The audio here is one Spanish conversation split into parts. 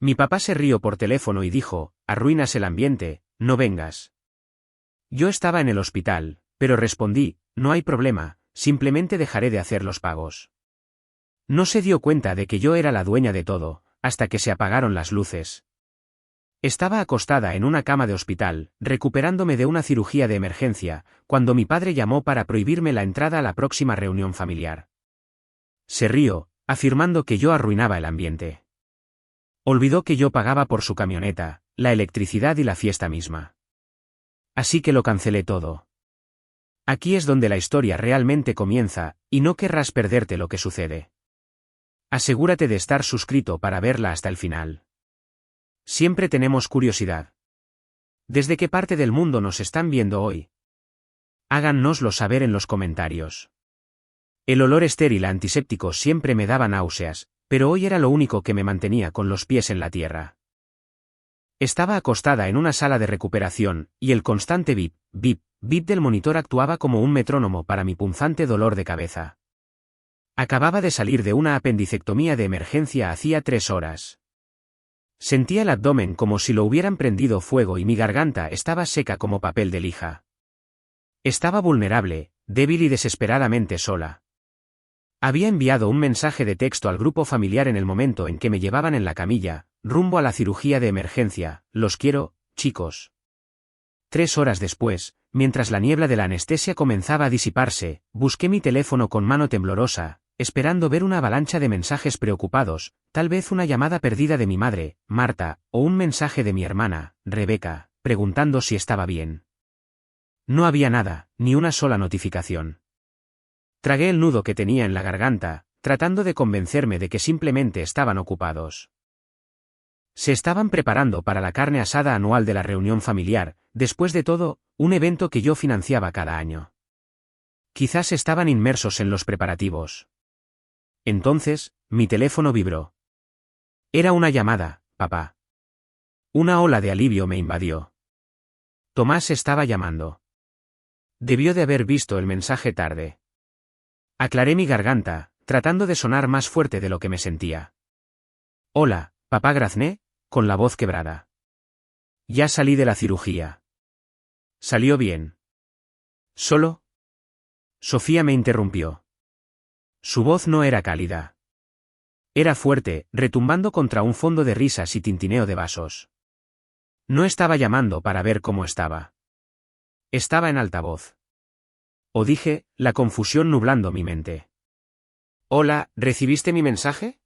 Mi papá se rió por teléfono y dijo, arruinas el ambiente, no vengas. Yo estaba en el hospital, pero respondí, no hay problema, simplemente dejaré de hacer los pagos. No se dio cuenta de que yo era la dueña de todo, hasta que se apagaron las luces. Estaba acostada en una cama de hospital, recuperándome de una cirugía de emergencia, cuando mi padre llamó para prohibirme la entrada a la próxima reunión familiar. Se rió, afirmando que yo arruinaba el ambiente. Olvidó que yo pagaba por su camioneta, la electricidad y la fiesta misma. Así que lo cancelé todo. Aquí es donde la historia realmente comienza, y no querrás perderte lo que sucede. Asegúrate de estar suscrito para verla hasta el final. Siempre tenemos curiosidad. ¿Desde qué parte del mundo nos están viendo hoy? Háganoslo saber en los comentarios. El olor estéril a antisépticos siempre me daba náuseas, pero hoy era lo único que me mantenía con los pies en la tierra. Estaba acostada en una sala de recuperación, y el constante bip, bip, bip del monitor actuaba como un metrónomo para mi punzante dolor de cabeza. Acababa de salir de una apendicectomía de emergencia hacía 3 horas. Sentía el abdomen como si lo hubieran prendido fuego y mi garganta estaba seca como papel de lija. Estaba vulnerable, débil y desesperadamente sola. Había enviado un mensaje de texto al grupo familiar en el momento en que me llevaban en la camilla, rumbo a la cirugía de emergencia, los quiero, chicos. 3 horas después, mientras la niebla de la anestesia comenzaba a disiparse, busqué mi teléfono con mano temblorosa, esperando ver una avalancha de mensajes preocupados, tal vez una llamada perdida de mi madre, Marta, o un mensaje de mi hermana, Rebeca, preguntando si estaba bien. No había nada, ni una sola notificación. Tragué el nudo que tenía en la garganta, tratando de convencerme de que simplemente estaban ocupados. Se estaban preparando para la carne asada anual de la reunión familiar, después de todo, un evento que yo financiaba cada año. Quizás estaban inmersos en los preparativos. Entonces, mi teléfono vibró. Era una llamada, papá. Una ola de alivio me invadió. Tomás estaba llamando. Debió de haber visto el mensaje tarde. Aclaré mi garganta, tratando de sonar más fuerte de lo que me sentía. Hola, papá grazné, con la voz quebrada. Ya salí de la cirugía. ¿Salió bien? ¿Solo? Sofía me interrumpió. Su voz no era cálida. Era fuerte, retumbando contra un fondo de risas y tintineo de vasos. No estaba llamando para ver cómo estaba. Estaba en altavoz. O dije, la confusión nublando mi mente. Hola, ¿recibiste mi mensaje?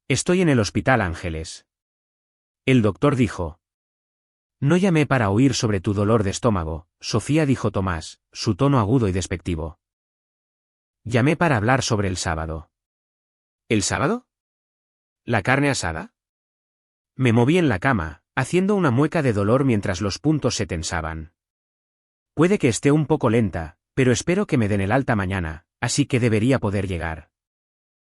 Estoy en el hospital, Ángeles. El doctor dijo. No llamé para oír sobre tu dolor de estómago, Sofía, dijo Tomás, su tono agudo y despectivo. Llamé para hablar sobre el sábado. ¿El sábado? ¿La carne asada? Me moví en la cama, haciendo una mueca de dolor mientras los puntos se tensaban. Puede que esté un poco lenta, pero espero que me den el alta mañana, así que debería poder llegar.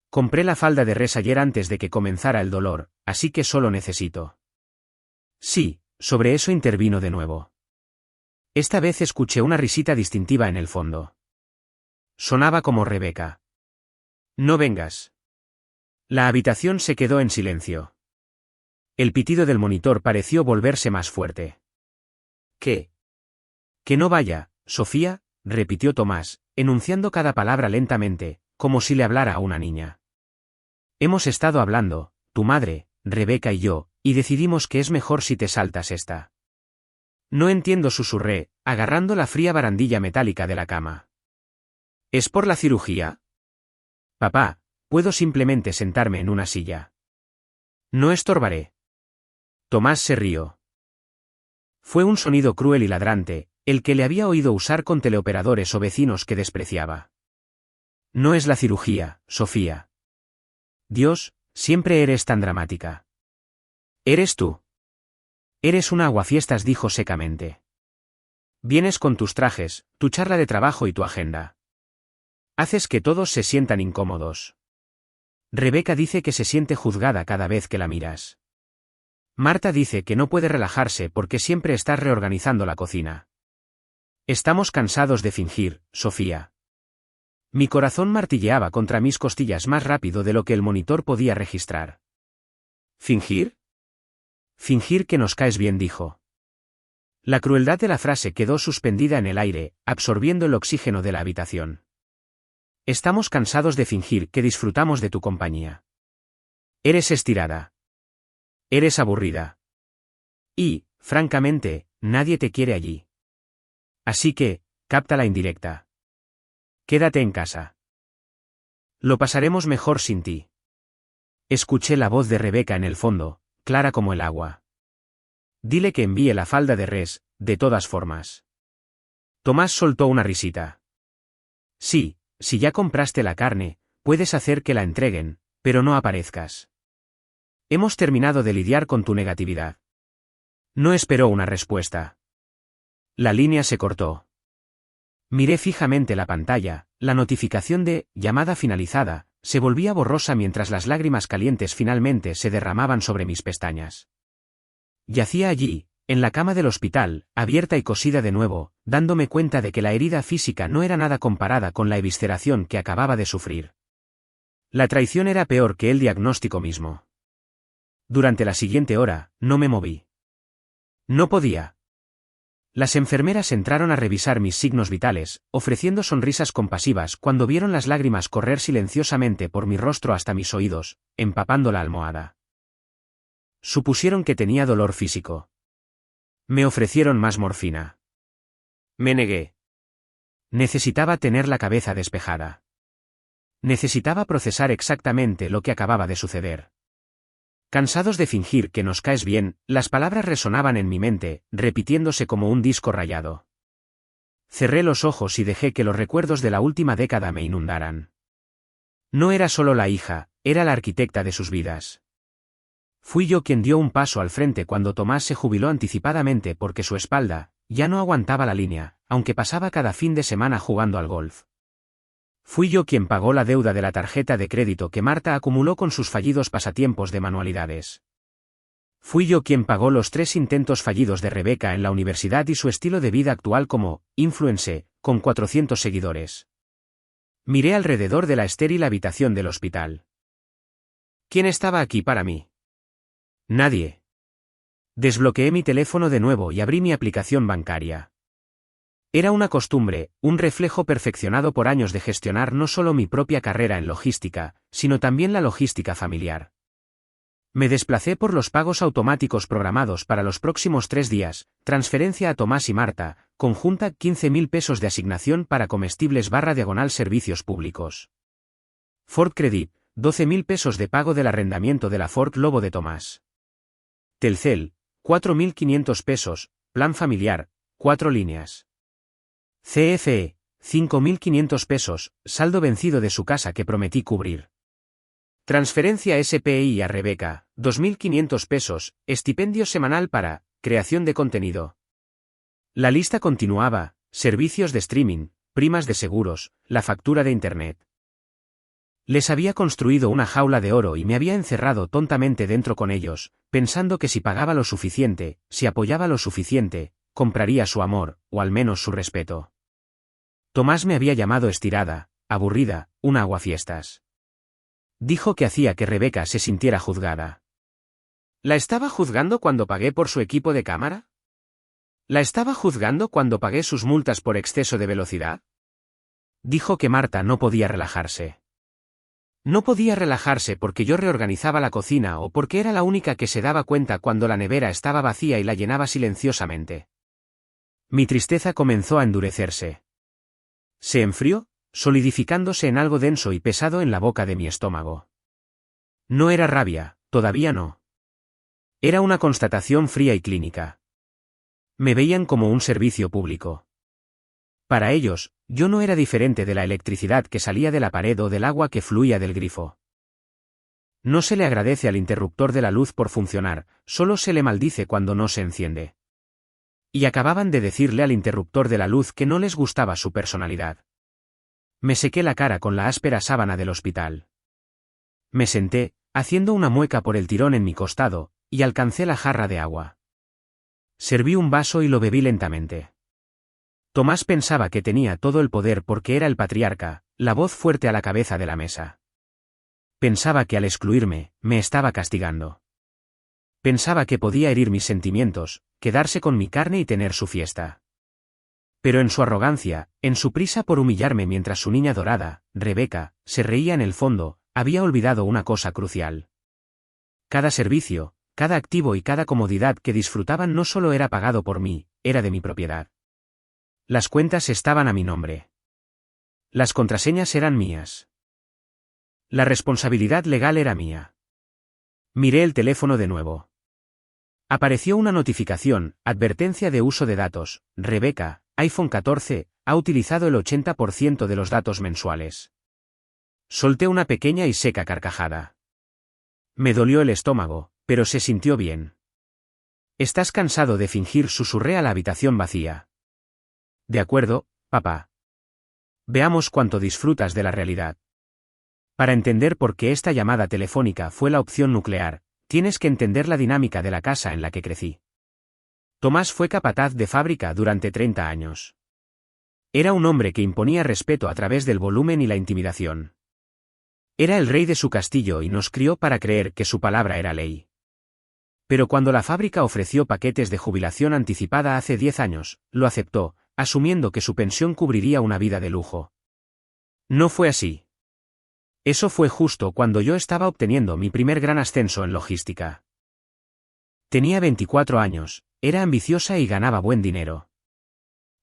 Compré la falda de res ayer antes de que comenzara el dolor, así que solo necesito. Sí, sobre eso intervino de nuevo. Esta vez escuché una risita distintiva en el fondo. Sonaba como Rebeca. No vengas. La habitación se quedó en silencio. El pitido del monitor pareció volverse más fuerte. ¿Qué? Que no vaya, Sofía, repitió Tomás, enunciando cada palabra lentamente, como si le hablara a una niña. Hemos estado hablando, tu madre, Rebeca y yo, y decidimos que es mejor si te saltas esta. No entiendo, susurré, agarrando la fría barandilla metálica de la cama. ¿Es por la cirugía? Papá, puedo simplemente sentarme en una silla. No estorbaré. Tomás se rió. Fue un sonido cruel y ladrante, el que le había oído usar con teleoperadores o vecinos que despreciaba. No es la cirugía, Sofía. Dios, siempre eres tan dramática. Eres tú. Eres una aguafiestas, dijo secamente. Vienes con tus trajes, tu charla de trabajo y tu agenda. Haces que todos se sientan incómodos. Rebeca dice que se siente juzgada cada vez que la miras. Marta dice que no puede relajarse porque siempre estás reorganizando la cocina. Estamos cansados de fingir, Sofía. Mi corazón martilleaba contra mis costillas más rápido de lo que el monitor podía registrar. ¿Fingir? Fingir que nos caes bien, dijo. La crueldad de la frase quedó suspendida en el aire, absorbiendo el oxígeno de la habitación. Estamos cansados de fingir que disfrutamos de tu compañía. Eres estirada. Eres aburrida. Y, francamente, nadie te quiere allí. Así que, capta la indirecta. Quédate en casa. Lo pasaremos mejor sin ti. Escuché la voz de Rebeca en el fondo, clara como el agua. Dile que envíe la falda de res, de todas formas. Tomás soltó una risita. Sí, si ya compraste la carne, puedes hacer que la entreguen, pero no aparezcas. Hemos terminado de lidiar con tu negatividad. No esperó una respuesta. La línea se cortó. Miré fijamente la pantalla, la notificación de «llamada finalizada» se volvía borrosa mientras las lágrimas calientes finalmente se derramaban sobre mis pestañas. Yacía allí, en la cama del hospital, abierta y cosida de nuevo, dándome cuenta de que la herida física no era nada comparada con la evisceración que acababa de sufrir. La traición era peor que el diagnóstico mismo. Durante la siguiente hora, no me moví. No podía. Las enfermeras entraron a revisar mis signos vitales, ofreciendo sonrisas compasivas cuando vieron las lágrimas correr silenciosamente por mi rostro hasta mis oídos, empapando la almohada. Supusieron que tenía dolor físico. Me ofrecieron más morfina. Me negué. Necesitaba tener la cabeza despejada. Necesitaba procesar exactamente lo que acababa de suceder. Cansados de fingir que nos caes bien, las palabras resonaban en mi mente, repitiéndose como un disco rayado. Cerré los ojos y dejé que los recuerdos de la última década me inundaran. No era solo la hija, era la arquitecta de sus vidas. Fui yo quien dio un paso al frente cuando Tomás se jubiló anticipadamente porque su espalda ya no aguantaba la línea, aunque pasaba cada fin de semana jugando al golf. Fui yo quien pagó la deuda de la tarjeta de crédito que Marta acumuló con sus fallidos pasatiempos de manualidades. Fui yo quien pagó los 3 intentos fallidos de Rebeca en la universidad y su estilo de vida actual como influencer, con 400 seguidores. Miré alrededor de la estéril habitación del hospital. ¿Quién estaba aquí para mí? Nadie. Desbloqueé mi teléfono de nuevo y abrí mi aplicación bancaria. Era una costumbre, un reflejo perfeccionado por años de gestionar no solo mi propia carrera en logística, sino también la logística familiar. Me desplacé por los pagos automáticos programados para los próximos 3 días, transferencia a Tomás y Marta, conjunta 15.000 pesos de asignación para comestibles / servicios públicos. Ford Credit, 12.000 pesos de pago del arrendamiento de la Ford Lobo de Tomás. Telcel, 4.500 pesos, plan familiar, 4 líneas. CFE, 5.500 pesos, saldo vencido de su casa que prometí cubrir. Transferencia SPI a Rebeca, 2.500 pesos, estipendio semanal para creación de contenido. La lista continuaba, servicios de streaming, primas de seguros, la factura de internet. Les había construido una jaula de oro y me había encerrado tontamente dentro con ellos, pensando que si pagaba lo suficiente, si apoyaba lo suficiente, compraría su amor, o al menos su respeto. Tomás me había llamado estirada, aburrida, un aguafiestas. Dijo que hacía que Rebeca se sintiera juzgada. ¿La estaba juzgando cuando pagué por su equipo de cámara? ¿La estaba juzgando cuando pagué sus multas por exceso de velocidad? Dijo que Marta no podía relajarse. No podía relajarse porque yo reorganizaba la cocina o porque era la única que se daba cuenta cuando la nevera estaba vacía y la llenaba silenciosamente. Mi tristeza comenzó a endurecerse. Se enfrió, solidificándose en algo denso y pesado en la boca de mi estómago. No era rabia, todavía no. Era una constatación fría y clínica. Me veían como un servicio público. Para ellos, yo no era diferente de la electricidad que salía de la pared o del agua que fluía del grifo. No se le agradece al interruptor de la luz por funcionar, solo se le maldice cuando no se enciende. Y acababan de decirle al interruptor de la luz que no les gustaba su personalidad. Me sequé la cara con la áspera sábana del hospital. Me senté, haciendo una mueca por el tirón en mi costado, y alcancé la jarra de agua. Serví un vaso y lo bebí lentamente. Tomás pensaba que tenía todo el poder porque era el patriarca, la voz fuerte a la cabeza de la mesa. Pensaba que al excluirme, me estaba castigando. Pensaba que podía herir mis sentimientos, quedarse con mi carne y tener su fiesta. Pero en su arrogancia, en su prisa por humillarme mientras su niña dorada, Rebeca, se reía en el fondo, había olvidado una cosa crucial. Cada servicio, cada activo y cada comodidad que disfrutaban no solo era pagado por mí, era de mi propiedad. Las cuentas estaban a mi nombre. Las contraseñas eran mías. La responsabilidad legal era mía. Miré el teléfono de nuevo. Apareció una notificación, advertencia de uso de datos. Rebeca, iPhone 14, ha utilizado el 80% de los datos mensuales. Solté una pequeña y seca carcajada. Me dolió el estómago, pero se sintió bien. ¿Estás cansado de fingir?, susurré a la habitación vacía. De acuerdo, papá. Veamos cuánto disfrutas de la realidad. Para entender por qué esta llamada telefónica fue la opción nuclear, tienes que entender la dinámica de la casa en la que crecí. Tomás fue capataz de fábrica durante 30 años. Era un hombre que imponía respeto a través del volumen y la intimidación. Era el rey de su castillo y nos crió para creer que su palabra era ley. Pero cuando la fábrica ofreció paquetes de jubilación anticipada hace 10 años, lo aceptó, asumiendo que su pensión cubriría una vida de lujo. No fue así. Eso fue justo cuando yo estaba obteniendo mi primer gran ascenso en logística. Tenía 24 años, era ambiciosa y ganaba buen dinero.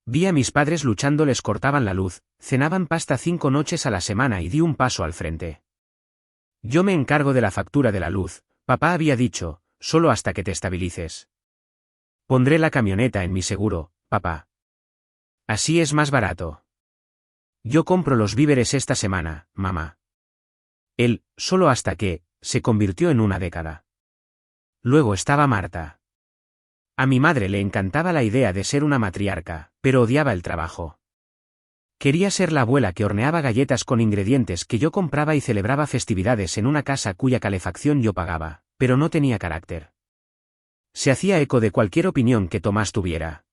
Vi a mis padres luchando, les cortaban la luz, cenaban pasta 5 noches a la semana y di un paso al frente. Yo me encargo de la factura de la luz, papá había dicho, solo hasta que te estabilices. Pondré la camioneta en mi seguro, papá. Así es más barato. Yo compro los víveres esta semana, mamá. Él, solo hasta que, se convirtió en una década. Luego estaba Marta. A mi madre le encantaba la idea de ser una matriarca, pero odiaba el trabajo. Quería ser la abuela que horneaba galletas con ingredientes que yo compraba y celebraba festividades en una casa cuya calefacción yo pagaba, pero no tenía carácter. Se hacía eco de cualquier opinión que Tomás tuviera.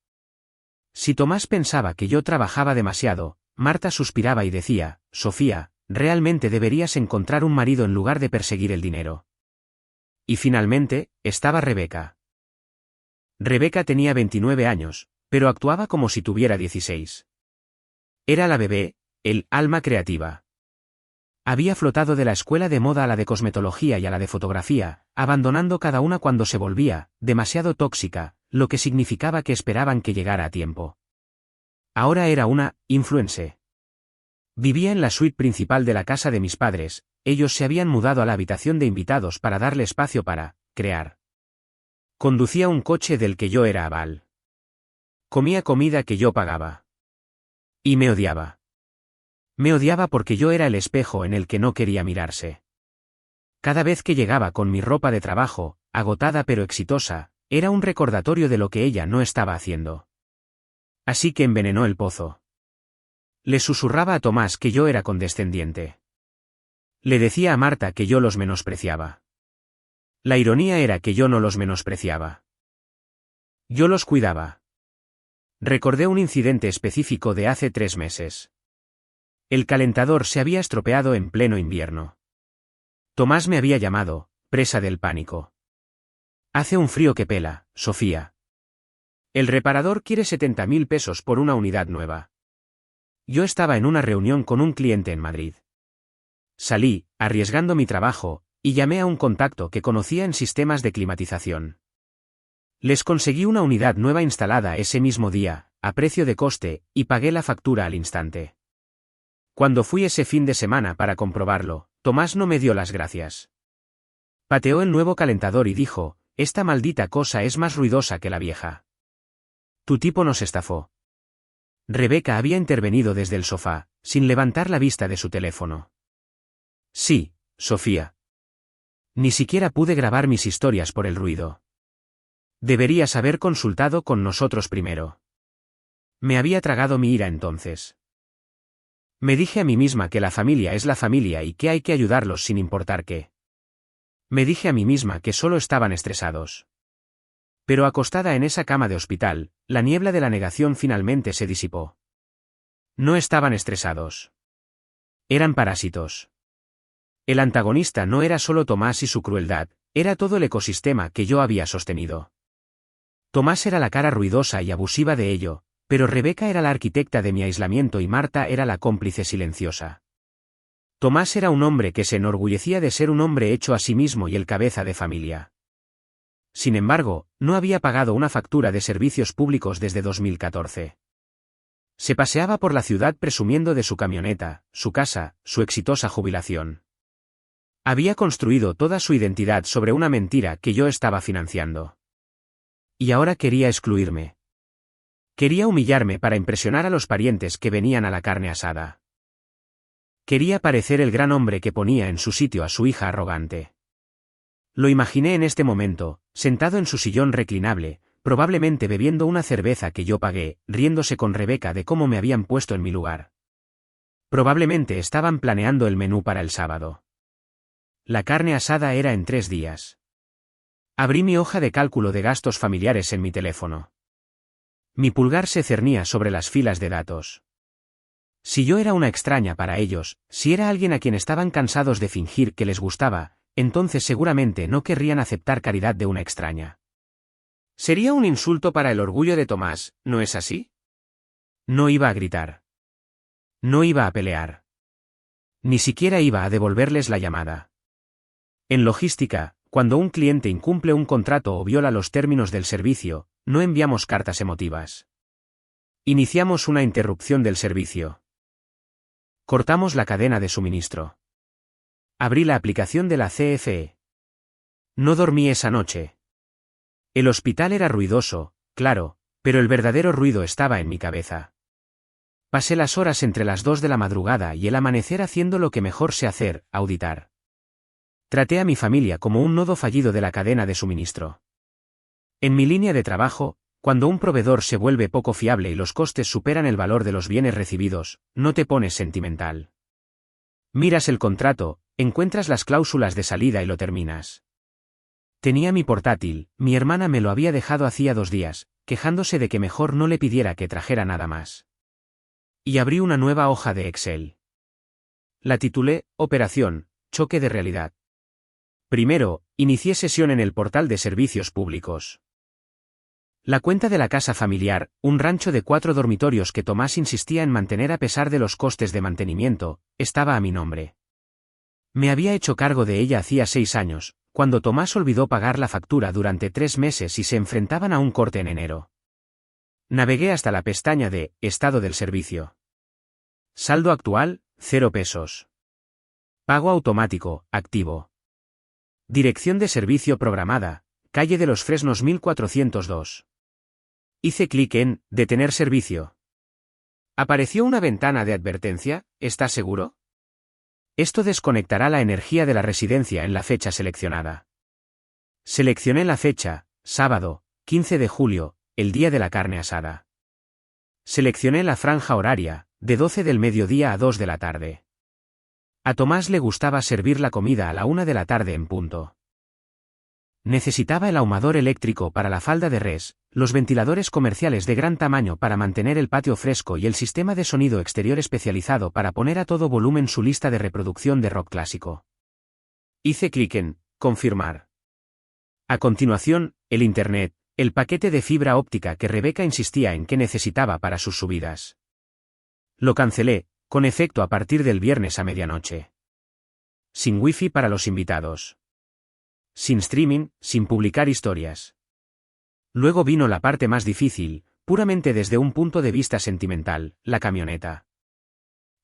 Si Tomás pensaba que yo trabajaba demasiado, Marta suspiraba y decía, Sofía, realmente deberías encontrar un marido en lugar de perseguir el dinero. Y finalmente, estaba Rebeca. Rebeca tenía 29 años, pero actuaba como si tuviera 16. Era la bebé, el alma creativa. Había flotado de la escuela de moda a la de cosmetología y a la de fotografía, abandonando cada una cuando se volvía demasiado tóxica, lo que significaba que esperaban que llegara a tiempo. Ahora era una influencer. Vivía en la suite principal de la casa de mis padres, ellos se habían mudado a la habitación de invitados para darle espacio para crear. Conducía un coche del que yo era aval. Comía comida que yo pagaba. Y me odiaba. Me odiaba porque yo era el espejo en el que no quería mirarse. Cada vez que llegaba con mi ropa de trabajo, agotada pero exitosa, era un recordatorio de lo que ella no estaba haciendo. Así que envenenó el pozo. Le susurraba a Tomás que yo era condescendiente. Le decía a Marta que yo los menospreciaba. La ironía era que yo no los menospreciaba. Yo los cuidaba. Recordé un incidente específico de hace 3 meses. El calentador se había estropeado en pleno invierno. Tomás me había llamado, presa del pánico. Hace un frío que pela, Sofía. El reparador quiere 70.000 pesos por una unidad nueva. Yo estaba en una reunión con un cliente en Madrid. Salí, arriesgando mi trabajo, y llamé a un contacto que conocía en sistemas de climatización. Les conseguí una unidad nueva instalada ese mismo día, a precio de coste, y pagué la factura al instante. Cuando fui ese fin de semana para comprobarlo, Tomás no me dio las gracias. Pateó el nuevo calentador y dijo, esta maldita cosa es más ruidosa que la vieja. Tu tipo nos estafó. Rebeca había intervenido desde el sofá, sin levantar la vista de su teléfono. Sí, Sofía. Ni siquiera pude grabar mis historias por el ruido. Deberías haber consultado con nosotros primero. Me había tragado mi ira entonces. Me dije a mí misma que la familia es la familia y que hay que ayudarlos sin importar qué. Me dije a mí misma que solo estaban estresados. Pero acostada en esa cama de hospital, la niebla de la negación finalmente se disipó. No estaban estresados. Eran parásitos. El antagonista no era solo Tomás y su crueldad, Era todo el ecosistema que yo había sostenido. Tomás era la cara ruidosa y abusiva de ello, pero Rebeca era la arquitecta de mi aislamiento y Marta era la cómplice silenciosa. Tomás era un hombre que se enorgullecía de ser un hombre hecho a sí mismo y el cabeza de familia. Sin embargo, no había pagado una factura de servicios públicos desde 2014. Se paseaba por la ciudad presumiendo de su camioneta, su casa, su exitosa jubilación. Había construido toda su identidad sobre una mentira que yo estaba financiando. Y ahora quería excluirme. Quería humillarme para impresionar a los parientes que venían a la carne asada. Quería parecer el gran hombre que ponía en su sitio a su hija arrogante. Lo imaginé en este momento, sentado en su sillón reclinable, probablemente bebiendo una cerveza que yo pagué, riéndose con Rebeca de cómo me habían puesto en mi lugar. Probablemente estaban planeando el menú para el sábado. La carne asada era en 3 días. Abrí mi hoja de cálculo de gastos familiares en mi teléfono. Mi pulgar se cernía sobre las filas de datos. Si yo era una extraña para ellos, si era alguien a quien estaban cansados de fingir que les gustaba, entonces seguramente no querrían aceptar caridad de una extraña. Sería un insulto para el orgullo de Tomás, ¿no es así? No iba a gritar. No iba a pelear. Ni siquiera iba a devolverles la llamada. En logística, cuando un cliente incumple un contrato o viola los términos del servicio, no enviamos cartas emotivas. Iniciamos una interrupción del servicio. Cortamos la cadena de suministro. Abrí la aplicación de la CFE. No dormí esa noche. El hospital era ruidoso, claro, pero el verdadero ruido estaba en mi cabeza. Pasé las horas entre las 2 de la madrugada y el amanecer haciendo lo que mejor sé hacer, auditar. Traté a mi familia como un nodo fallido de la cadena de suministro. En mi línea de trabajo, cuando un proveedor se vuelve poco fiable y los costes superan el valor de los bienes recibidos, no te pones sentimental. Miras el contrato, encuentras las cláusulas de salida y lo terminas. Tenía mi portátil, mi hermana me lo había dejado hacía 2 días, quejándose de que mejor no le pidiera que trajera nada más. Y abrí una nueva hoja de Excel. La titulé, Operación, choque de realidad. Primero, inicié sesión en el portal de servicios públicos. La cuenta de la casa familiar, un rancho de 4 dormitorios que Tomás insistía en mantener a pesar de los costes de mantenimiento, estaba a mi nombre. Me había hecho cargo de ella hacía 6 años, cuando Tomás olvidó pagar la factura durante 3 meses y se enfrentaban a un corte en enero. Navegué hasta la pestaña de Estado del servicio. Saldo actual, 0 pesos. Pago automático, activo. Dirección de servicio programada, calle de los Fresnos 1402. Hice clic en Detener servicio. Apareció una ventana de advertencia, ¿estás seguro? Esto desconectará la energía de la residencia en la fecha seleccionada. Seleccioné la fecha, sábado, 15 de julio, el día de la carne asada. Seleccioné la franja horaria, de 12 del mediodía a 2 de la tarde. A Tomás le gustaba servir la comida a la 1 de la tarde en punto. Necesitaba el ahumador eléctrico para la falda de res, los ventiladores comerciales de gran tamaño para mantener el patio fresco y el sistema de sonido exterior especializado para poner a todo volumen su lista de reproducción de rock clásico. Hice clic en Confirmar. A continuación, el Internet, el paquete de fibra óptica que Rebeca insistía en que necesitaba para sus subidas. Lo cancelé, con efecto a partir del viernes a medianoche. Sin wifi para los invitados. Sin streaming, sin publicar historias. Luego vino la parte más difícil, puramente desde un punto de vista sentimental, la camioneta.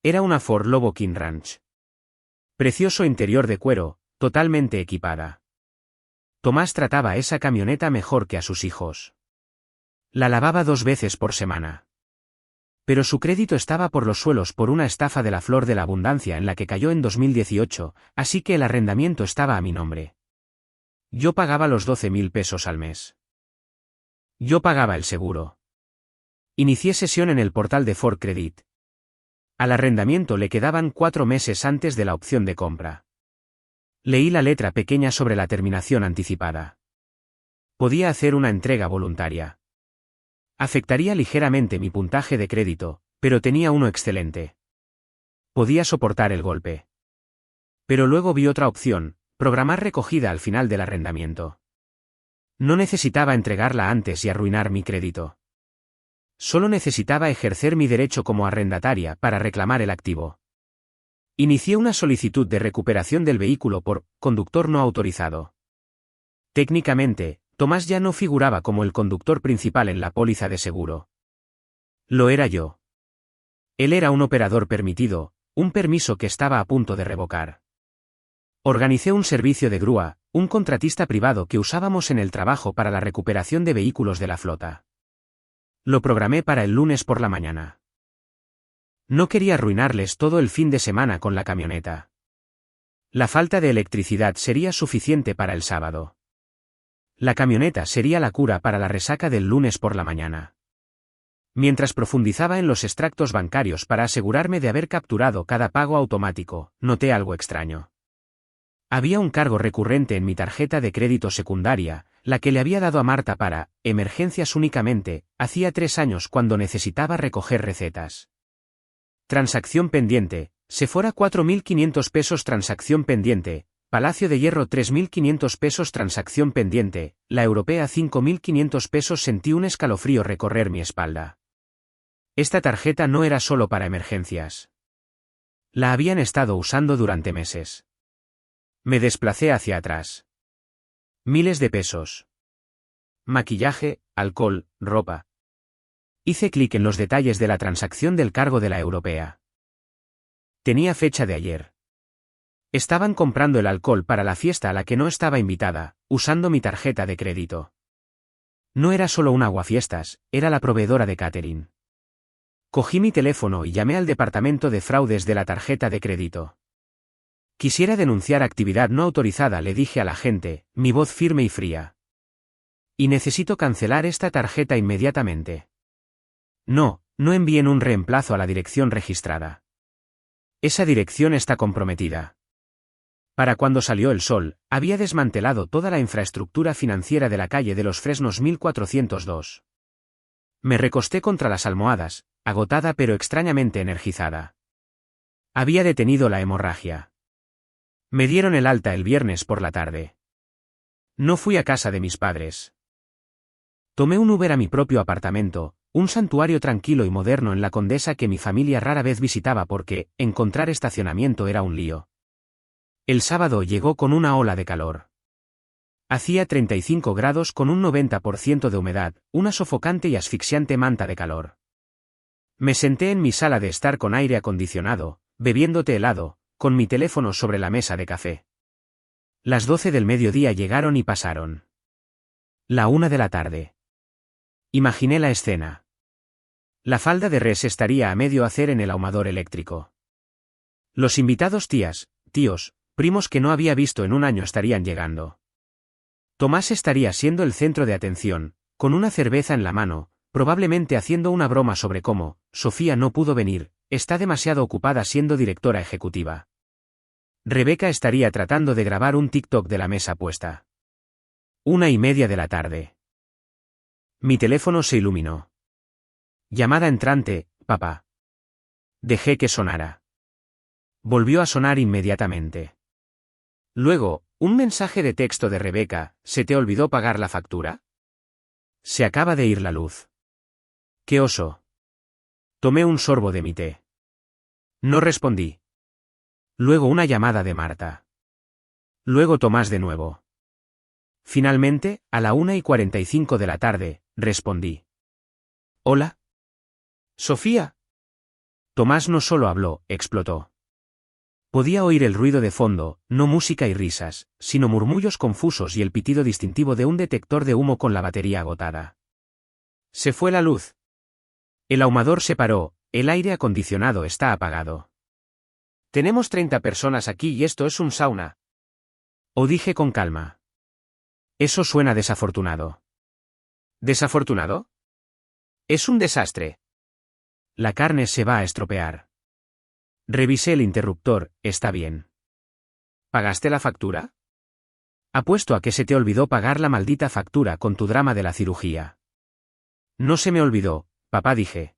Era una Ford Lobo King Ranch. Precioso interior de cuero, totalmente equipada. Tomás trataba esa camioneta mejor que a sus hijos. La lavaba 2 veces por semana. Pero su crédito estaba por los suelos por una estafa de la Flor de la Abundancia en la que cayó en 2018, así que el arrendamiento estaba a mi nombre. Yo pagaba los 12.000 pesos al mes. Yo pagaba el seguro. Inicié sesión en el portal de Ford Credit. Al arrendamiento le quedaban 4 meses antes de la opción de compra. Leí la letra pequeña sobre la terminación anticipada. Podía hacer una entrega voluntaria. Afectaría ligeramente mi puntaje de crédito, pero tenía uno excelente. Podía soportar el golpe. Pero luego vi otra opción, programar recogida al final del arrendamiento. No necesitaba entregarla antes y arruinar mi crédito. Solo necesitaba ejercer mi derecho como arrendataria para reclamar el activo. Inicié una solicitud de recuperación del vehículo por conductor no autorizado. Técnicamente, Tomás ya no figuraba como el conductor principal en la póliza de seguro. Lo era yo. Él era un operador permitido, un permiso que estaba a punto de revocar. Organicé un servicio de grúa, un contratista privado que usábamos en el trabajo para la recuperación de vehículos de la flota. Lo programé para el lunes por la mañana. No quería arruinarles todo el fin de semana con la camioneta. La falta de electricidad sería suficiente para el sábado. La camioneta sería la cura para la resaca del lunes por la mañana. Mientras profundizaba en los extractos bancarios para asegurarme de haber capturado cada pago automático, noté algo extraño. Había un cargo recurrente en mi tarjeta de crédito secundaria, la que le había dado a Marta para emergencias únicamente, hacía 3 años cuando necesitaba recoger recetas. Transacción pendiente, Sephora 4.500 pesos. Transacción pendiente, Palacio de Hierro 3.500 pesos. Transacción pendiente, La Europea 5.500 pesos. Sentí un escalofrío recorrer mi espalda. Esta tarjeta no era solo para emergencias. La habían estado usando durante meses. Me desplacé hacia atrás. Miles de pesos. Maquillaje, alcohol, ropa. Hice clic en los detalles de la transacción del cargo de la Europea. Tenía fecha de ayer. Estaban comprando el alcohol para la fiesta a la que no estaba invitada, usando mi tarjeta de crédito. No era solo un aguafiestas, era la proveedora de catering. Cogí mi teléfono y llamé al departamento de fraudes de la tarjeta de crédito. Quisiera denunciar actividad no autorizada, le dije a la agente, mi voz firme y fría. Y necesito cancelar esta tarjeta inmediatamente. No envíen un reemplazo a la dirección registrada. Esa dirección está comprometida. Para cuando salió el sol, había desmantelado toda la infraestructura financiera de la calle de los Fresnos 1402. Me recosté contra las almohadas, agotada pero extrañamente energizada. Había detenido la hemorragia. Me dieron el alta el viernes por la tarde. No fui a casa de mis padres. Tomé un Uber a mi propio apartamento, un santuario tranquilo y moderno en la Condesa que mi familia rara vez visitaba porque encontrar estacionamiento era un lío. El sábado llegó con una ola de calor. Hacía 35 grados con un 90% de humedad, una sofocante y asfixiante manta de calor. Me senté en mi sala de estar con aire acondicionado, bebiendo té helado, con mi teléfono sobre la mesa de café. Las 12 del mediodía llegaron y pasaron. La 1 de la tarde. Imaginé la escena. La falda de res estaría a medio hacer en el ahumador eléctrico. Los invitados tías, tíos, primos que no había visto en un año estarían llegando. Tomás estaría siendo el centro de atención, con una cerveza en la mano, probablemente haciendo una broma sobre cómo Sofía no pudo venir, está demasiado ocupada siendo directora ejecutiva. Rebeca estaría tratando de grabar un TikTok de la mesa puesta. 1:30 de la tarde. Mi teléfono se iluminó. Llamada entrante, papá. Dejé que sonara. Volvió a sonar inmediatamente. Luego, un mensaje de texto de Rebeca, ¿se te olvidó pagar la factura? Se acaba de ir la luz. ¡Qué oso! Tomé un sorbo de mi té. No respondí. Luego una llamada de Marta. Luego Tomás de nuevo. Finalmente, a la 1:45 de la tarde, respondí. ¿Hola? ¿Sofía? Tomás no solo habló, explotó. Podía oír el ruido de fondo, no música y risas, sino murmullos confusos y el pitido distintivo de un detector de humo con la batería agotada. Se fue la luz. El ahumador se paró, el aire acondicionado está apagado. Tenemos 30 personas aquí y esto es un sauna. O dije con calma. Eso suena desafortunado. ¿Desafortunado? Es un desastre. La carne se va a estropear. Revisé el interruptor, está bien. ¿Pagaste la factura? Apuesto a que se te olvidó pagar la maldita factura con tu drama de la cirugía. No se me olvidó, papá, dije.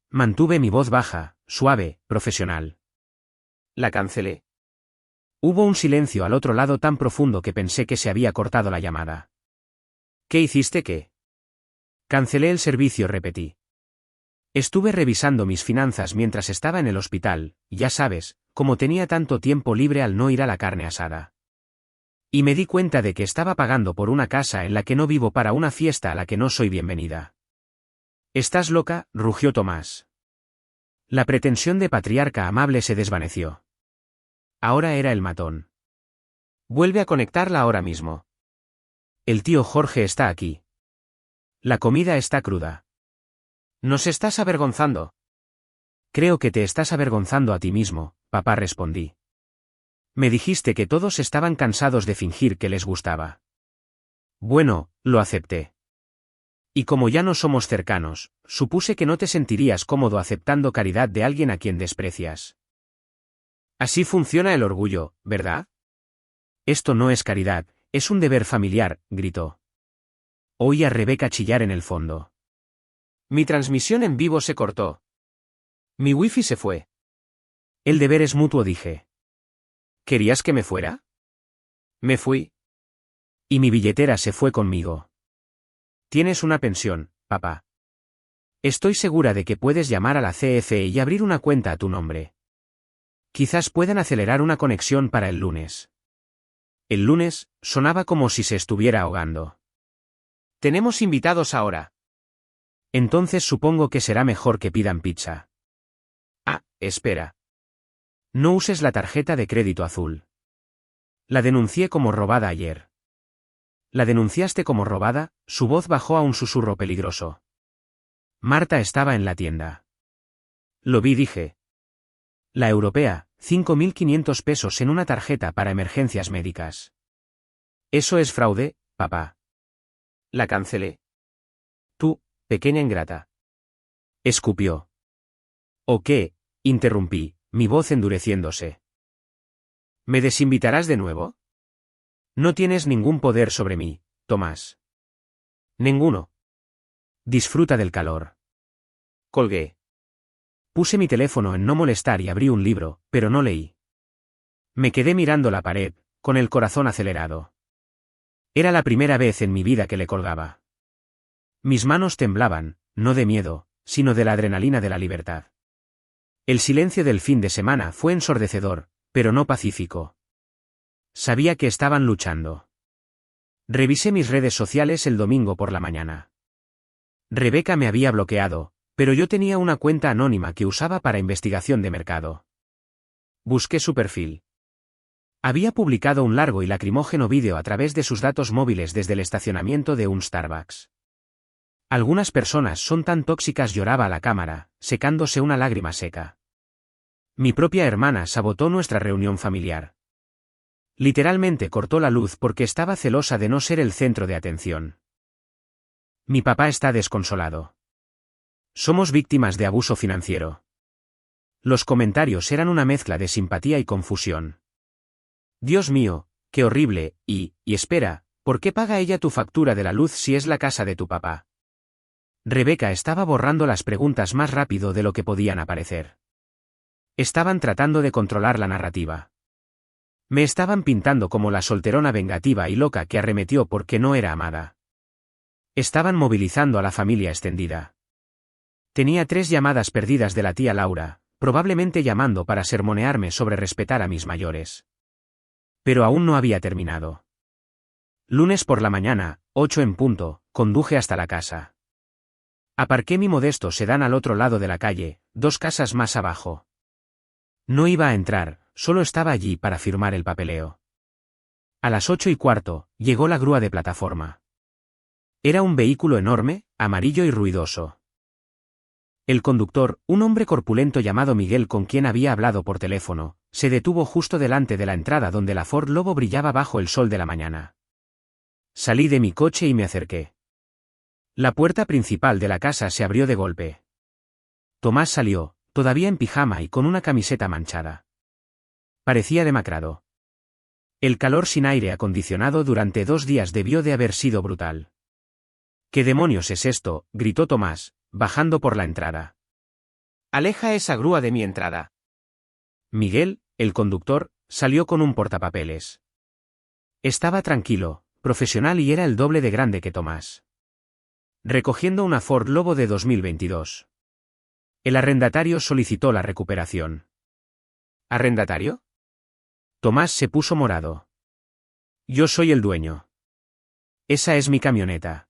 Mantuve mi voz baja, suave, profesional. La cancelé. Hubo un silencio al otro lado tan profundo que pensé que se había cortado la llamada. ¿Qué hiciste qué? Cancelé el servicio, repetí. Estuve revisando mis finanzas mientras estaba en el hospital, ya sabes, como tenía tanto tiempo libre al no ir a la carne asada. Y me di cuenta de que estaba pagando por una casa en la que no vivo para una fiesta a la que no soy bienvenida. ¿Estás loca?, rugió Tomás. La pretensión de patriarca amable se desvaneció. Ahora era el matón. Vuelve a conectarla ahora mismo. El tío Jorge está aquí. La comida está cruda. ¿Nos estás avergonzando? Creo que te estás avergonzando a ti mismo, papá, respondí. Me dijiste que todos estaban cansados de fingir que les gustaba. Bueno, lo acepté. Y como ya no somos cercanos, supuse que no te sentirías cómodo aceptando caridad de alguien a quien desprecias. Así funciona el orgullo, ¿verdad? Esto no es caridad, es un deber familiar, gritó. Oí a Rebeca chillar en el fondo. Mi transmisión en vivo se cortó. Mi wifi se fue. El deber es mutuo, dije. ¿Querías que me fuera? Me fui. Y mi billetera se fue conmigo. Tienes una pensión, papá. Estoy segura de que puedes llamar a la CFE y abrir una cuenta a tu nombre. Quizás puedan acelerar una conexión para el lunes. El lunes sonaba como si se estuviera ahogando. Tenemos invitados ahora. Entonces supongo que será mejor que pidan pizza. Ah, espera. No uses la tarjeta de crédito azul. La denuncié como robada ayer. ¿La denunciaste como robada? Su voz bajó a un susurro peligroso. Marta estaba en la tienda. Lo vi, dije. La europea, 5.500 pesos en una tarjeta para emergencias médicas. Eso es fraude, papá. La cancelé. Tú, pequeña ingrata. Escupió. ¿O qué? Interrumpí, mi voz endureciéndose. ¿Me desinvitarás de nuevo? No tienes ningún poder sobre mí, Tomás. Ninguno. Disfruta del calor. Colgué. Puse mi teléfono en no molestar y abrí un libro, pero no leí. Me quedé mirando la pared, con el corazón acelerado. Era la primera vez en mi vida que le colgaba. Mis manos temblaban, no de miedo, sino de la adrenalina de la libertad. El silencio del fin de semana fue ensordecedor, pero no pacífico. Sabía que estaban luchando. Revisé mis redes sociales el domingo por la mañana. Rebeca me había bloqueado, pero yo tenía una cuenta anónima que usaba para investigación de mercado. Busqué su perfil. Había publicado un largo y lacrimógeno vídeo a través de sus datos móviles desde el estacionamiento de un Starbucks. Algunas personas son tan tóxicas, lloraba a la cámara, secándose una lágrima seca. Mi propia hermana sabotó nuestra reunión familiar. Literalmente cortó la luz porque estaba celosa de no ser el centro de atención. Mi papá está desconsolado. Somos víctimas de abuso financiero. Los comentarios eran una mezcla de simpatía y confusión. Dios mío, qué horrible, y espera, ¿por qué paga ella tu factura de la luz si es la casa de tu papá? Rebeca estaba borrando las preguntas más rápido de lo que podían aparecer. Estaban tratando de controlar la narrativa. Me estaban pintando como la solterona vengativa y loca que arremetió porque no era amada. Estaban movilizando a la familia extendida. Tenía 3 llamadas perdidas de la tía Laura, probablemente llamando para sermonearme sobre respetar a mis mayores. Pero aún no había terminado. Lunes por la mañana, 8 en punto, conduje hasta la casa. Aparqué mi modesto sedán al otro lado de la calle, 2 casas más abajo. No iba a entrar, solo estaba allí para firmar el papeleo. A las 8:15, llegó la grúa de plataforma. Era un vehículo enorme, amarillo y ruidoso. El conductor, un hombre corpulento llamado Miguel con quien había hablado por teléfono, se detuvo justo delante de la entrada donde la Ford Lobo brillaba bajo el sol de la mañana. Salí de mi coche y me acerqué. La puerta principal de la casa se abrió de golpe. Tomás salió, todavía en pijama y con una camiseta manchada. Parecía demacrado. El calor sin aire acondicionado durante 2 días debió de haber sido brutal. ¿Qué demonios es esto?, gritó Tomás, bajando por la entrada. Aleja esa grúa de mi entrada. Miguel, el conductor, salió con un portapapeles. Estaba tranquilo, profesional y era el doble de grande que Tomás. Recogiendo una Ford Lobo de 2022. El arrendatario solicitó la recuperación. ¿Arrendatario? Tomás se puso morado. Yo soy el dueño. Esa es mi camioneta.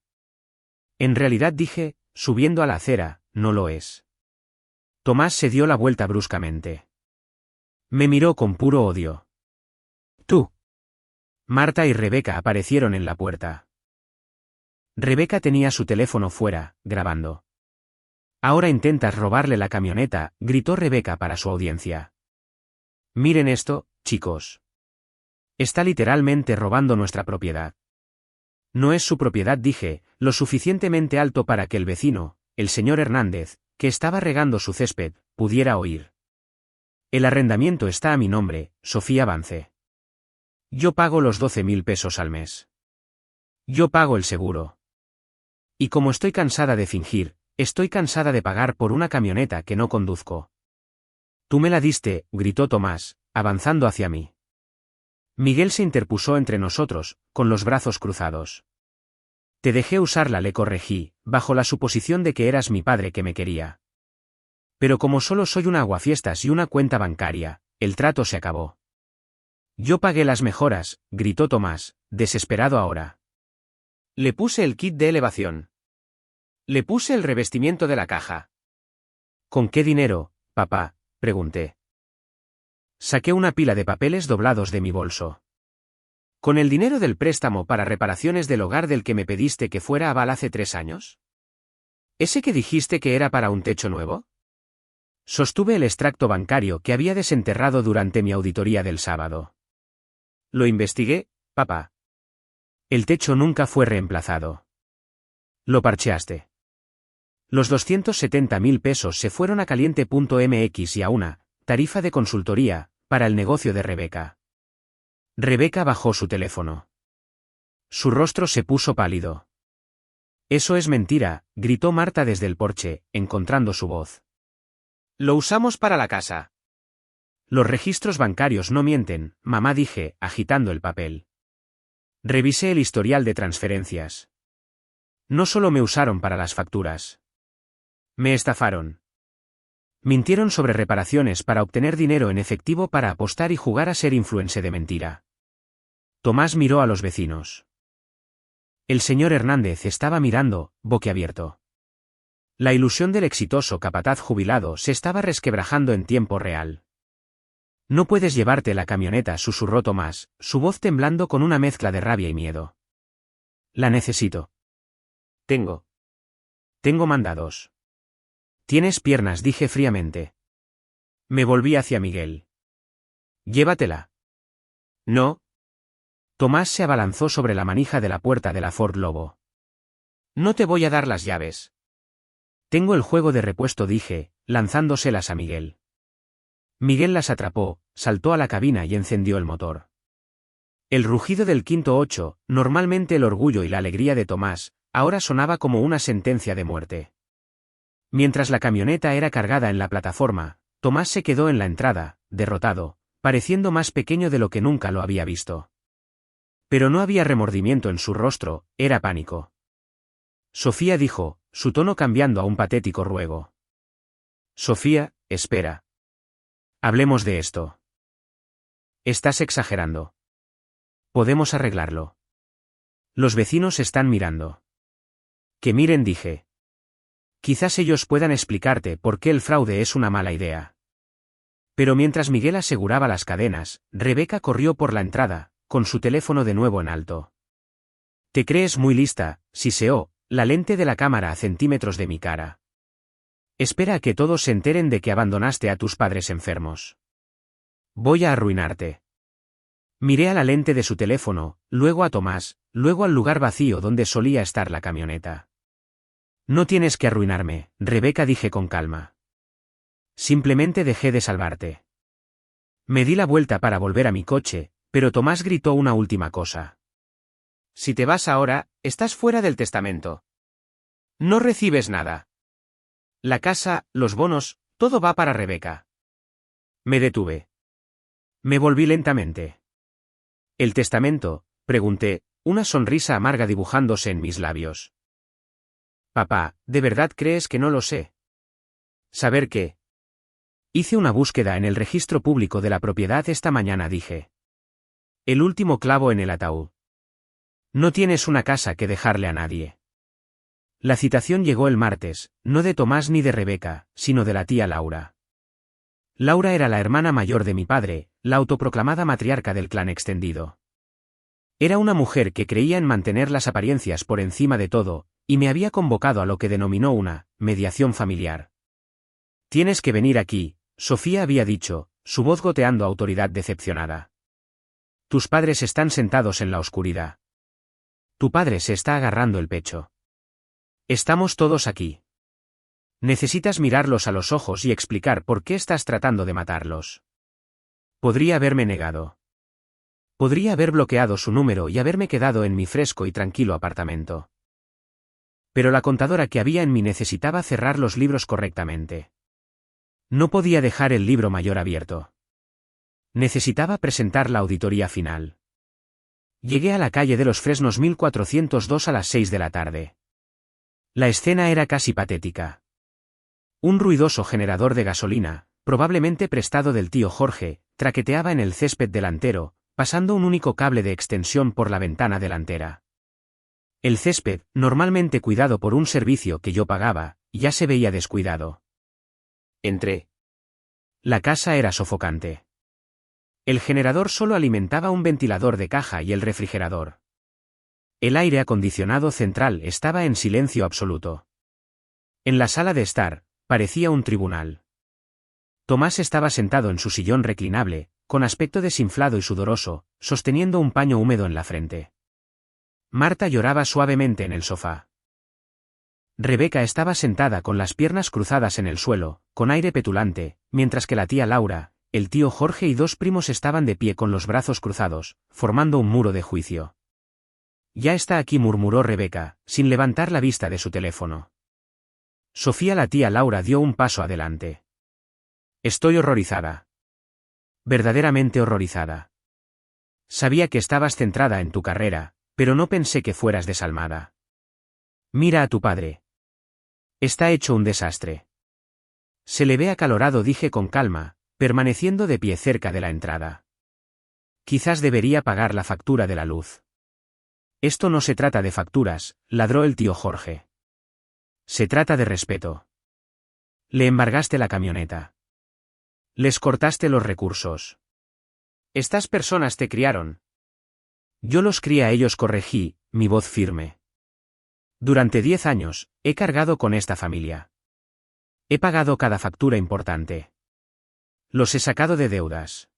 En realidad dije, subiendo a la acera, no lo es. Tomás se dio la vuelta bruscamente. Me miró con puro odio. Tú. Marta y Rebeca aparecieron en la puerta. Rebeca tenía su teléfono fuera, grabando. Ahora intentas robarle la camioneta, gritó Rebeca para su audiencia. Miren esto, chicos. Está literalmente robando nuestra propiedad. No es su propiedad, dije, lo suficientemente alto para que el vecino, el señor Hernández, que estaba regando su césped, pudiera oír. El arrendamiento está a mi nombre, Sofía Vance. Yo pago los 12.000 pesos al mes. Yo pago el seguro. Y como estoy cansada de fingir, estoy cansada de pagar por una camioneta que no conduzco. Tú me la diste, gritó Tomás, avanzando hacia mí. Miguel se interpuso entre nosotros, con los brazos cruzados. Te dejé usarla, le corregí, bajo la suposición de que eras mi padre que me quería. Pero como solo soy una aguafiestas y una cuenta bancaria, el trato se acabó. Yo pagué las mejoras, gritó Tomás, desesperado ahora. Le puse el kit de elevación. Le puse el revestimiento de la caja. ¿Con qué dinero, papá?, pregunté. Saqué una pila de papeles doblados de mi bolso. ¿Con el dinero del préstamo para reparaciones del hogar del que me pediste que fuera aval hace 3 años? ¿Ese que dijiste que era para un techo nuevo? Sostuve el extracto bancario que había desenterrado durante mi auditoría del sábado. Lo investigué, papá. El techo nunca fue reemplazado. Lo parcheaste. Los 270.000 pesos se fueron a Caliente.mx y a una tarifa de consultoría para el negocio de Rebeca. Rebeca bajó su teléfono. Su rostro se puso pálido. Eso es mentira, gritó Marta desde el porche, encontrando su voz. Lo usamos para la casa. Los registros bancarios no mienten, mamá, dije, agitando el papel. Revisé el historial de transferencias. No solo me usaron para las facturas. Me estafaron. Mintieron sobre reparaciones para obtener dinero en efectivo para apostar y jugar a ser influencer de mentira. Tomás miró a los vecinos. El señor Hernández estaba mirando, boquiabierto. La ilusión del exitoso capataz jubilado se estaba resquebrajando en tiempo real. No puedes llevarte la camioneta, susurró Tomás, su voz temblando con una mezcla de rabia y miedo. La necesito. Tengo mandados. Tienes piernas, dije fríamente. Me volví hacia Miguel. Llévatela. No. Tomás se abalanzó sobre la manija de la puerta de la Ford Lobo. No te voy a dar las llaves. Tengo el juego de repuesto, dije, lanzándoselas a Miguel. Miguel las atrapó, saltó a la cabina y encendió el motor. El rugido del quinto 8, normalmente el orgullo y la alegría de Tomás, ahora sonaba como una sentencia de muerte. Mientras la camioneta era cargada en la plataforma, Tomás se quedó en la entrada, derrotado, pareciendo más pequeño de lo que nunca lo había visto. Pero no había remordimiento en su rostro, era pánico. Sofía, dijo, su tono cambiando a un patético ruego. Sofía, espera. Hablemos de esto. Estás exagerando. Podemos arreglarlo. Los vecinos están mirando. Que miren, dije. Quizás ellos puedan explicarte por qué el fraude es una mala idea. Pero mientras Miguel aseguraba las cadenas, Rebeca corrió por la entrada, con su teléfono de nuevo en alto. Te crees muy lista, siseó, la lente de la cámara a centímetros de mi cara. Espera a que todos se enteren de que abandonaste a tus padres enfermos. Voy a arruinarte. Miré a la lente de su teléfono, luego a Tomás, luego al lugar vacío donde solía estar la camioneta. No tienes que arruinarme, Rebeca, dije con calma. Simplemente dejé de salvarte. Me di la vuelta para volver a mi coche, pero Tomás gritó una última cosa. Si te vas ahora, estás fuera del testamento. No recibes nada. La casa, los bonos, todo va para Rebeca. Me detuve. Me volví lentamente. ¿El testamento?, pregunté, una sonrisa amarga dibujándose en mis labios. Papá, ¿de verdad crees que no lo sé? ¿Saber qué? Hice una búsqueda en el registro público de la propiedad esta mañana, dije. El último clavo en el ataúd. No tienes una casa que dejarle a nadie. La citación llegó el martes, no de Tomás ni de Rebeca, sino de la tía Laura. Laura era la hermana mayor de mi padre, la autoproclamada matriarca del clan extendido. Era una mujer que creía en mantener las apariencias por encima de todo, y me había convocado a lo que denominó una mediación familiar. Tienes que venir aquí, Sofía había dicho, su voz goteando autoridad decepcionada. Tus padres están sentados en la oscuridad. Tu padre se está agarrando el pecho. Estamos todos aquí. Necesitas mirarlos a los ojos y explicar por qué estás tratando de matarlos. Podría haberme negado. Podría haber bloqueado su número y haberme quedado en mi fresco y tranquilo apartamento. Pero la contadora que había en mí necesitaba cerrar los libros correctamente. No podía dejar el libro mayor abierto. Necesitaba presentar la auditoría final. Llegué a la calle de los Fresnos 1402 a las 6 de la tarde. La escena era casi patética. Un ruidoso generador de gasolina, probablemente prestado del tío Jorge, traqueteaba en el césped delantero, pasando un único cable de extensión por la ventana delantera. El césped, normalmente cuidado por un servicio que yo pagaba, ya se veía descuidado. Entré. La casa era sofocante. El generador solo alimentaba un ventilador de caja y el refrigerador. El aire acondicionado central estaba en silencio absoluto. En la sala de estar, parecía un tribunal. Tomás estaba sentado en su sillón reclinable, con aspecto desinflado y sudoroso, sosteniendo un paño húmedo en la frente. Marta lloraba suavemente en el sofá. Rebeca estaba sentada con las piernas cruzadas en el suelo, con aire petulante, mientras que la tía Laura, el tío Jorge y dos primos estaban de pie con los brazos cruzados, formando un muro de juicio. Ya está aquí, murmuró Rebeca, sin levantar la vista de su teléfono. Sofía, la tía Laura, dio un paso adelante. Estoy horrorizada. Verdaderamente horrorizada. Sabía que estabas centrada en tu carrera, pero no pensé que fueras desalmada. Mira a tu padre. Está hecho un desastre. Se le ve acalorado, dije con calma, permaneciendo de pie cerca de la entrada. Quizás debería pagar la factura de la luz. Esto no se trata de facturas, ladró el tío Jorge. Se trata de respeto. Le embargaste la camioneta. Les cortaste los recursos. Estas personas te criaron. Yo los crié a ellos, corregí, mi voz firme. Durante 10 años, he cargado con esta familia. He pagado cada factura importante. Los he sacado de deudas.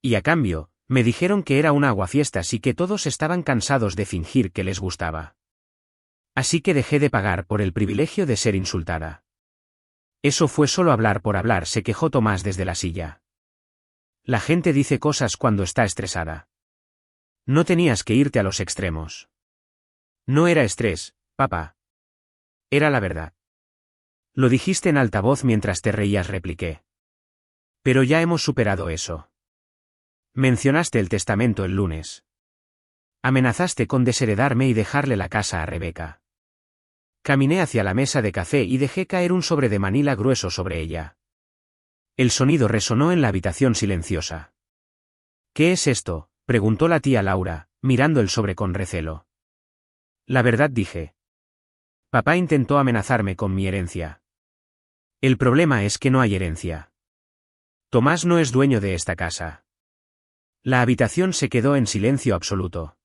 Y a cambio, me dijeron que era una aguafiestas y que todos estaban cansados de fingir que les gustaba. Así que dejé de pagar por el privilegio de ser insultada. Eso fue solo hablar por hablar, se quejó Tomás desde la silla. La gente dice cosas cuando está estresada. No tenías que irte a los extremos. No era estrés, papá. Era la verdad. Lo dijiste en alta voz mientras te reías, repliqué. Pero ya hemos superado eso. Mencionaste el testamento el lunes. Amenazaste con desheredarme y dejarle la casa a Rebeca. Caminé hacia la mesa de café y dejé caer un sobre de manila grueso sobre ella. El sonido resonó en la habitación silenciosa. ¿Qué es esto?, preguntó la tía Laura, mirando el sobre con recelo. La verdad, dije. Papá intentó amenazarme con mi herencia. El problema es que no hay herencia. Tomás no es dueño de esta casa. La habitación se quedó en silencio absoluto.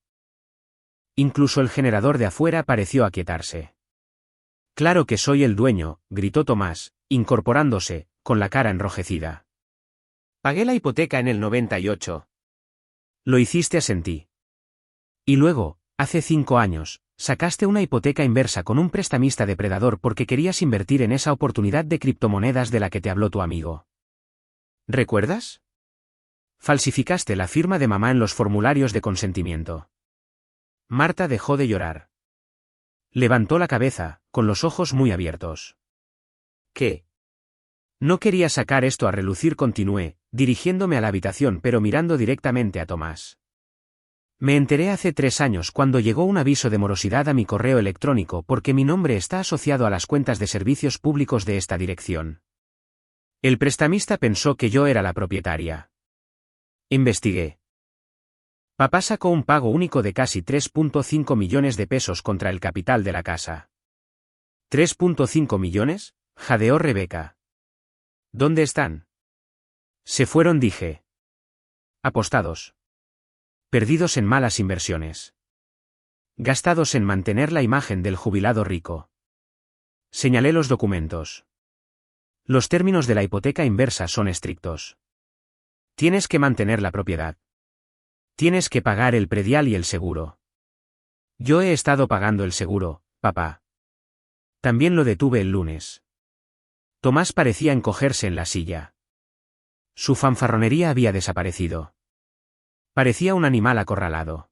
Incluso el generador de afuera pareció aquietarse. Claro que soy el dueño, gritó Tomás, incorporándose, con la cara enrojecida. Pagué la hipoteca en el 98. Lo hiciste, asentí. Y luego, hace 5 años, sacaste una hipoteca inversa con un prestamista depredador porque querías invertir en esa oportunidad de criptomonedas de la que te habló tu amigo. ¿Recuerdas? Falsificaste la firma de mamá en los formularios de consentimiento. Marta dejó de llorar. Levantó la cabeza, con los ojos muy abiertos. ¿Qué? No quería sacar esto a relucir, continué, dirigiéndome a la habitación pero mirando directamente a Tomás. Me enteré hace 3 años cuando llegó un aviso de morosidad a mi correo electrónico porque mi nombre está asociado a las cuentas de servicios públicos de esta dirección. El prestamista pensó que yo era la propietaria. Investigué. Papá sacó un pago único de casi 3,5 millones de pesos contra el capital de la casa. ¿3,5 millones? Jadeó Rebeca. ¿Dónde están? Se fueron, dije. Apostados. Perdidos en malas inversiones. Gastados en mantener la imagen del jubilado rico. Señalé los documentos. Los términos de la hipoteca inversa son estrictos. Tienes que mantener la propiedad. Tienes que pagar el predial y el seguro. Yo he estado pagando el seguro, papá. También lo detuve el lunes. Tomás parecía encogerse en la silla. Su fanfarronería había desaparecido. Parecía un animal acorralado.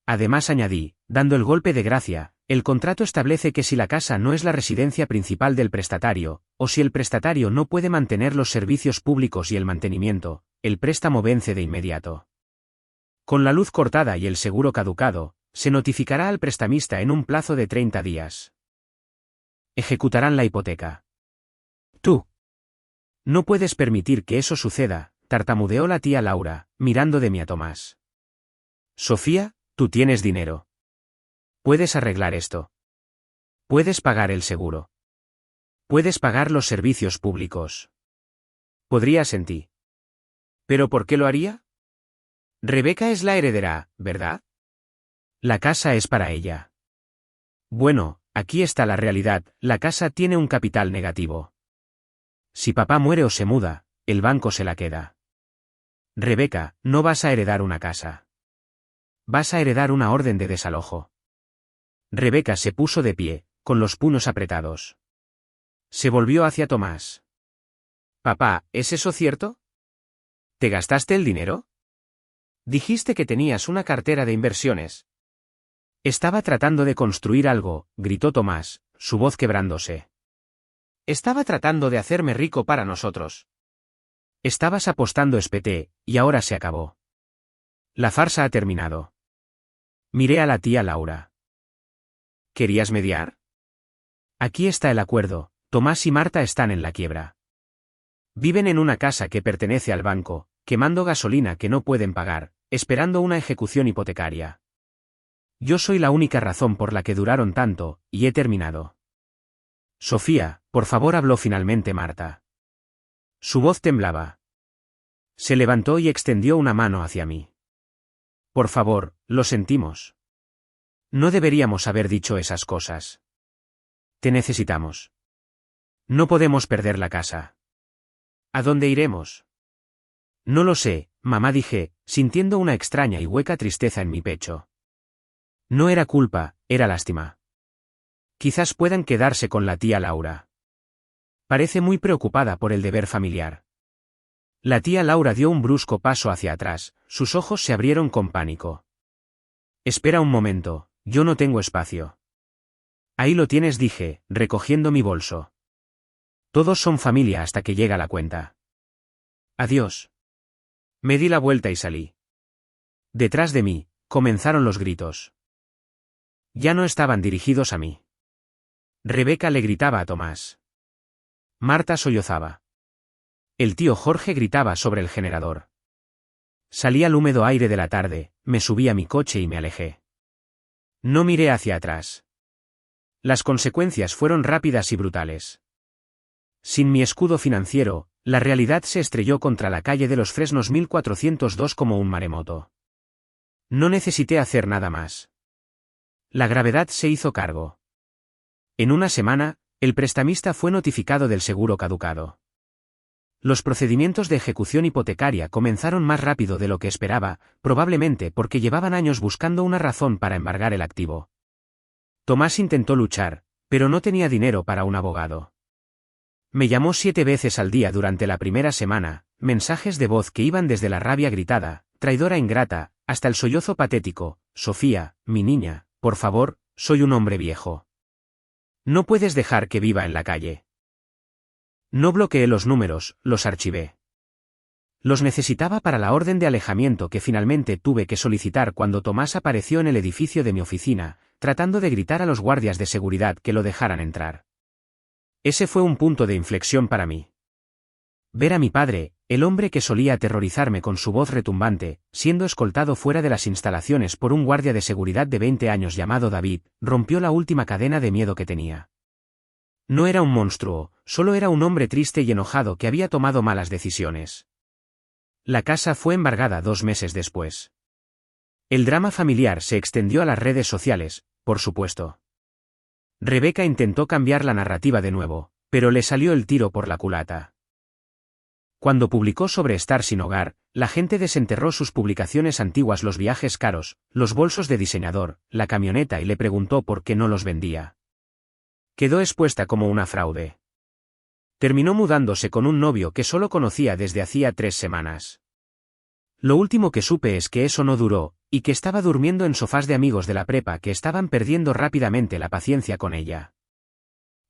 Además añadí, dando el golpe de gracia, el contrato establece que si la casa no es la residencia principal del prestatario, o si el prestatario no puede mantener los servicios públicos y el mantenimiento, el préstamo vence de inmediato. Con la luz cortada y el seguro caducado, se notificará al prestamista en un plazo de 30 días. Ejecutarán la hipoteca. Tú. No puedes permitir que eso suceda, tartamudeó la tía Laura, mirando de mí a Tomás. Sofía, tú tienes dinero. Puedes arreglar esto. Puedes pagar el seguro. Puedes pagar los servicios públicos. Podrías en ti. ¿Pero por qué lo haría? Rebeca es la heredera, ¿verdad? La casa es para ella. Bueno, aquí está la realidad, la casa tiene un capital negativo. Si papá muere o se muda, el banco se la queda. Rebeca, no vas a heredar una casa. Vas a heredar una orden de desalojo. Rebeca se puso de pie, con los puños apretados. Se volvió hacia Tomás. Papá, ¿es eso cierto? ¿Te gastaste el dinero? Dijiste que tenías una cartera de inversiones. Estaba tratando de construir algo, gritó Tomás, su voz quebrándose. Estaba tratando de hacerme rico para nosotros. Estabas apostando, espeté, y ahora se acabó. La farsa ha terminado. Miré a la tía Laura. ¿Querías mediar? Aquí está el acuerdo, Tomás y Marta están en la quiebra. Viven en una casa que pertenece al banco, quemando gasolina que no pueden pagar, esperando una ejecución hipotecaria. Yo soy la única razón por la que duraron tanto, y he terminado. Sofía, por favor, habló finalmente Marta. Su voz temblaba. Se levantó y extendió una mano hacia mí. Por favor, lo sentimos. No deberíamos haber dicho esas cosas. Te necesitamos. No podemos perder la casa. ¿A dónde iremos? No lo sé, mamá, dije, sintiendo una extraña y hueca tristeza en mi pecho. No era culpa, era lástima. Quizás puedan quedarse con la tía Laura. Parece muy preocupada por el deber familiar. La tía Laura dio un brusco paso hacia atrás, sus ojos se abrieron con pánico. Espera un momento, yo no tengo espacio. Ahí lo tienes, dije, recogiendo mi bolso. Todos son familia hasta que llega la cuenta. Adiós. Me di la vuelta y salí. Detrás de mí, comenzaron los gritos. Ya no estaban dirigidos a mí. Rebeca le gritaba a Tomás. Marta sollozaba. El tío Jorge gritaba sobre el generador. Salí al húmedo aire de la tarde, me subí a mi coche y me alejé. No miré hacia atrás. Las consecuencias fueron rápidas y brutales. Sin mi escudo financiero, la realidad se estrelló contra la calle de los Fresnos 1402 como un maremoto. No necesité hacer nada más. La gravedad se hizo cargo. En una semana, el prestamista fue notificado del seguro caducado. Los procedimientos de ejecución hipotecaria comenzaron más rápido de lo que esperaba, probablemente porque llevaban años buscando una razón para embargar el activo. Tomás intentó luchar, pero no tenía dinero para un abogado. Me llamó 7 veces al día durante la primera semana, mensajes de voz que iban desde la rabia gritada, traidora ingrata, hasta el sollozo patético: Sofía, mi niña, por favor, soy un hombre viejo. No puedes dejar que viva en la calle. No bloqueé los números, los archivé. Los necesitaba para la orden de alejamiento que finalmente tuve que solicitar cuando Tomás apareció en el edificio de mi oficina, tratando de gritar a los guardias de seguridad que lo dejaran entrar. Ese fue un punto de inflexión para mí. Ver a mi padre, el hombre que solía aterrorizarme con su voz retumbante, siendo escoltado fuera de las instalaciones por un guardia de seguridad de 20 años llamado David, rompió la última cadena de miedo que tenía. No era un monstruo, solo era un hombre triste y enojado que había tomado malas decisiones. La casa fue embargada 2 meses después. El drama familiar se extendió a las redes sociales, por supuesto. Rebeca intentó cambiar la narrativa de nuevo, pero le salió el tiro por la culata. Cuando publicó sobre estar sin hogar, la gente desenterró sus publicaciones antiguas, los viajes caros, los bolsos de diseñador, la camioneta, y le preguntó por qué no los vendía. Quedó expuesta como una fraude. Terminó mudándose con un novio que solo conocía desde hacía 3 semanas. Lo último que supe es que eso no duró, y que estaba durmiendo en sofás de amigos de la prepa que estaban perdiendo rápidamente la paciencia con ella.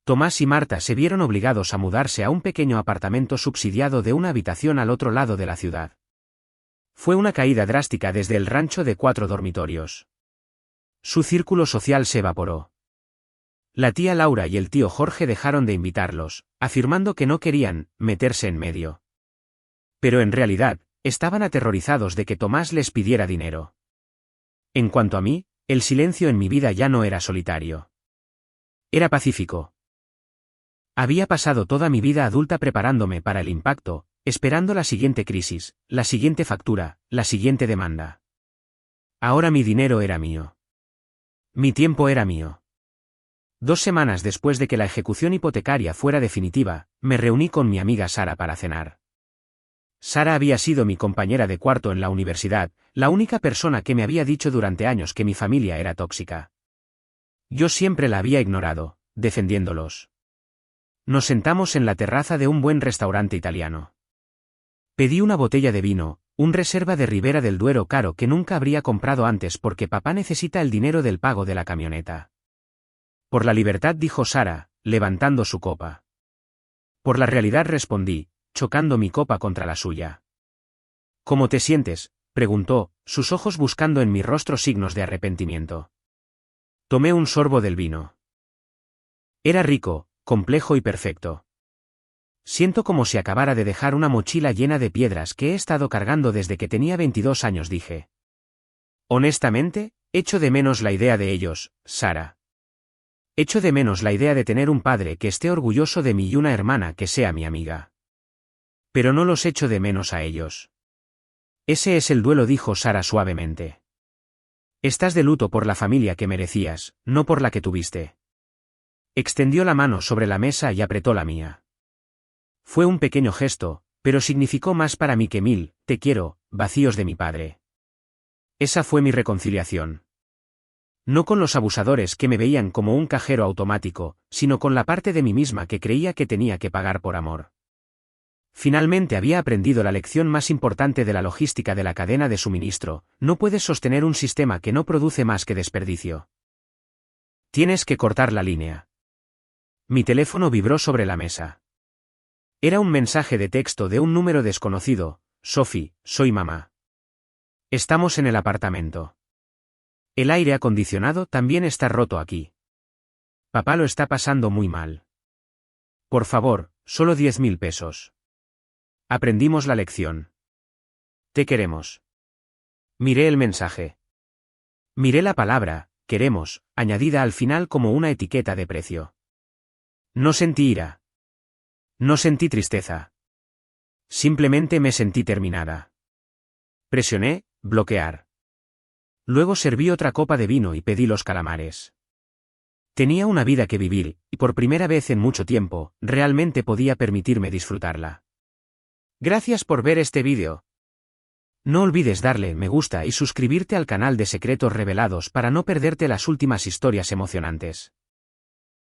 Tomás y Marta se vieron obligados a mudarse a un pequeño apartamento subsidiado de una habitación al otro lado de la ciudad. Fue una caída drástica desde el rancho de 4 dormitorios. Su círculo social se evaporó. La tía Laura y el tío Jorge dejaron de invitarlos, afirmando que no querían meterse en medio. Pero en realidad, estaban aterrorizados de que Tomás les pidiera dinero. En cuanto a mí, el silencio en mi vida ya no era solitario. Era pacífico. Había pasado toda mi vida adulta preparándome para el impacto, esperando la siguiente crisis, la siguiente factura, la siguiente demanda. Ahora mi dinero era mío. Mi tiempo era mío. 2 semanas después de que la ejecución hipotecaria fuera definitiva, me reuní con mi amiga Sara para cenar. Sara había sido mi compañera de cuarto en la universidad, la única persona que me había dicho durante años que mi familia era tóxica. Yo siempre la había ignorado, defendiéndolos. Nos sentamos en la terraza de un buen restaurante italiano. Pedí una botella de vino, un reserva de Ribera del Duero caro que nunca habría comprado antes porque papá necesita el dinero del pago de la camioneta. Por la libertad, dijo Sara, levantando su copa. Por la realidad, respondí, chocando mi copa contra la suya. ¿Cómo te sientes?, preguntó, sus ojos buscando en mi rostro signos de arrepentimiento. Tomé un sorbo del vino. Era rico, complejo y perfecto. Siento como si acabara de dejar una mochila llena de piedras que he estado cargando desde que tenía 22 años, dije. Honestamente, echo de menos la idea de ellos, Sara. Echo de menos la idea de tener un padre que esté orgulloso de mí y una hermana que sea mi amiga. Pero no los echo de menos a ellos. Ese es el duelo, dijo Sara suavemente. Estás de luto por la familia que merecías, no por la que tuviste. Extendió la mano sobre la mesa y apretó la mía. Fue un pequeño gesto, pero significó más para mí que 1000, te quiero, vacíos de mi padre. Esa fue mi reconciliación. No con los abusadores que me veían como un cajero automático, sino con la parte de mí misma que creía que tenía que pagar por amor. Finalmente había aprendido la lección más importante de la logística de la cadena de suministro: no puedes sostener un sistema que no produce más que desperdicio. Tienes que cortar la línea. Mi teléfono vibró sobre la mesa. Era un mensaje de texto de un número desconocido. Sophie, soy mamá. Estamos en el apartamento. El aire acondicionado también está roto aquí. Papá lo está pasando muy mal. Por favor, solo 10.000 pesos. Aprendimos la lección. Te queremos. Miré el mensaje. Miré la palabra, queremos, añadida al final como una etiqueta de precio. No sentí ira. No sentí tristeza. Simplemente me sentí terminada. Presioné, bloquear. Luego serví otra copa de vino y pedí los calamares. Tenía una vida que vivir, y por primera vez en mucho tiempo, realmente podía permitirme disfrutarla. Gracias por ver este vídeo. No olvides darle me gusta y suscribirte al canal de Secretos Revelados para no perderte las últimas historias emocionantes.